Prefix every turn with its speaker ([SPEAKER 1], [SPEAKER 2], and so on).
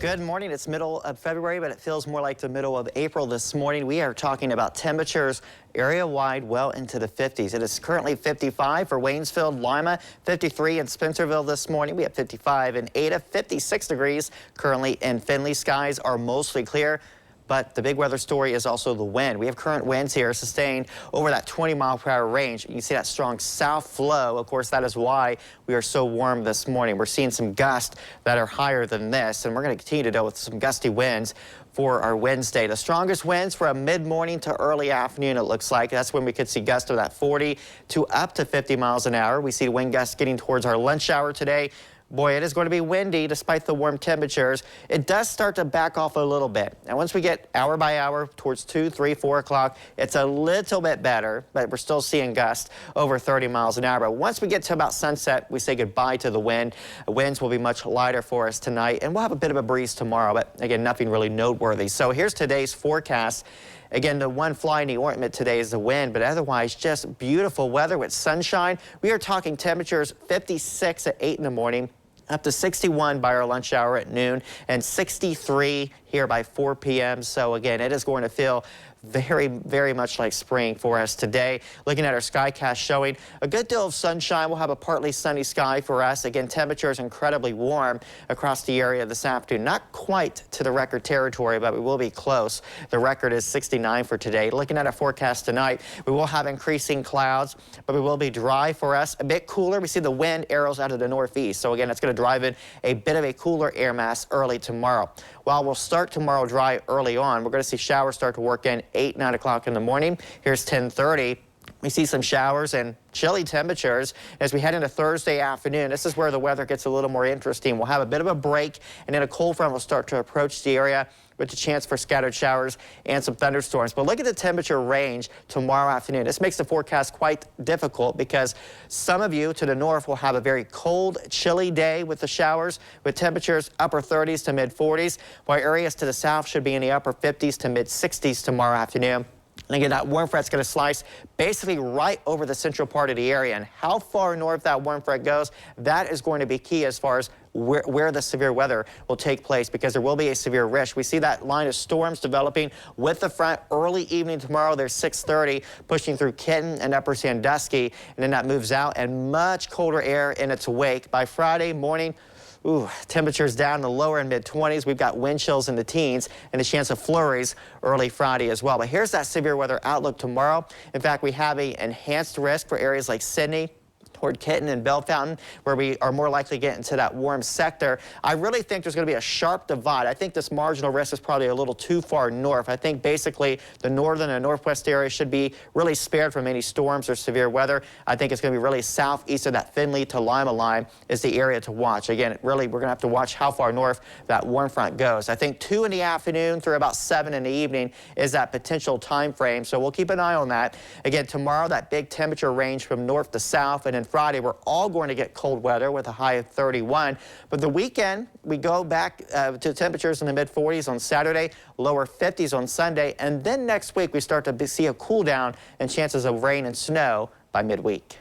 [SPEAKER 1] Good morning. It's middle of February, but it feels more like the middle of April this morning. We are talking about temperatures area-wide well into the 50s. It is currently 55 for Waynesville, Lima, 53 in Spencerville this morning. We have 55 in Ada, 56 degrees currently in Findlay. Skies are mostly clear. But the big weather story is also the wind. We have current winds here sustained over that 20-mile-per-hour range. You can see that strong south flow. Of course, that is why we are so warm this morning. We're seeing some gusts that are higher than this, and we're going to continue to deal with some gusty winds for our Wednesday. The strongest winds from mid-morning to early afternoon, it looks like. That's when we could see gusts of that 40 to up to 50 miles an hour. We see wind gusts getting towards our lunch hour today. Boy, it is going to be windy despite the warm temperatures. It does start to back off a little bit. And once we get hour by hour towards 2, 3, 4 o'clock, it's a little bit better, but we're still seeing gusts over 30 miles an hour. But once we get to about sunset, we say goodbye to the wind. The winds will be much lighter for us tonight, and we'll have a bit of a breeze tomorrow, but again, nothing really noteworthy. So here's today's forecast. Again, the one fly in the ointment today is the wind, but otherwise just beautiful weather with sunshine. We are talking temperatures 56 at 8 in the morning, up to 61 by our lunch hour at noon, and 63 here by 4 p.m. So again, it is going to feel very, very much like spring for us today. Looking at our skycast showing a good deal of sunshine. We'll have a partly sunny sky for us. Again, temperatures incredibly warm across the area this afternoon. Not quite to the record territory, but we will be close. The record is 69 for today. Looking at our forecast tonight, we will have increasing clouds, but we will be dry for us. A bit cooler. We see the wind arrows out of the northeast. So again, it's going to drive in a bit of a cooler air mass early tomorrow. While we'll start tomorrow dry early on, we're going to see showers start to work in 8, 9 o'clock in the morning. Here's 10:30. We see some showers and chilly temperatures as we head into Thursday afternoon. This is where the weather gets a little more interesting. We'll have a bit of a break, and then a cold front will start to approach the area with a chance for scattered showers and some thunderstorms. But look at the temperature range tomorrow afternoon. This makes the forecast quite difficult because some of you to the north will have a very cold, chilly day with the showers, with temperatures upper 30s to mid 40s, while areas to the south should be in the upper 50s to mid 60s tomorrow afternoon. And again, that warm front's going to slice basically right over the central part of the area. And how far north that warm front goes, that is going to be key as far as where the severe weather will take place, because there will be a severe risk. We see that line of storms developing with the front early evening tomorrow. There's 6:30 pushing through Kenton and upper Sandusky, and then that moves out and much colder air in its wake. By Friday morning, temperatures down in the lower and mid-20s. We've got wind chills in the teens and a chance of flurries early Friday as well. But here's that severe weather outlook tomorrow. In fact, we have an enhanced risk for areas like Sidney, toward Kenton and Bellefontaine, where we are more likely to get into that warm sector. I really think there's going to be a sharp divide. I think this marginal risk is probably a little too far north. I think basically the northern and northwest area should be really spared from any storms or severe weather. I think it's going to be really southeast of that Findlay to Lima line is the area to watch. Again, really, we're going to have to watch how far north that warm front goes. I think 2 in the afternoon through about 7 in the evening is that potential time frame, so we'll keep an eye on that. Again, tomorrow, that big temperature range from north to south, and then Friday, we're all going to get cold weather with a high of 31. But the weekend, we go back to temperatures in the mid-40s on Saturday, lower 50s on Sunday, and then next week we start to see a cool down and chances of rain and snow by midweek.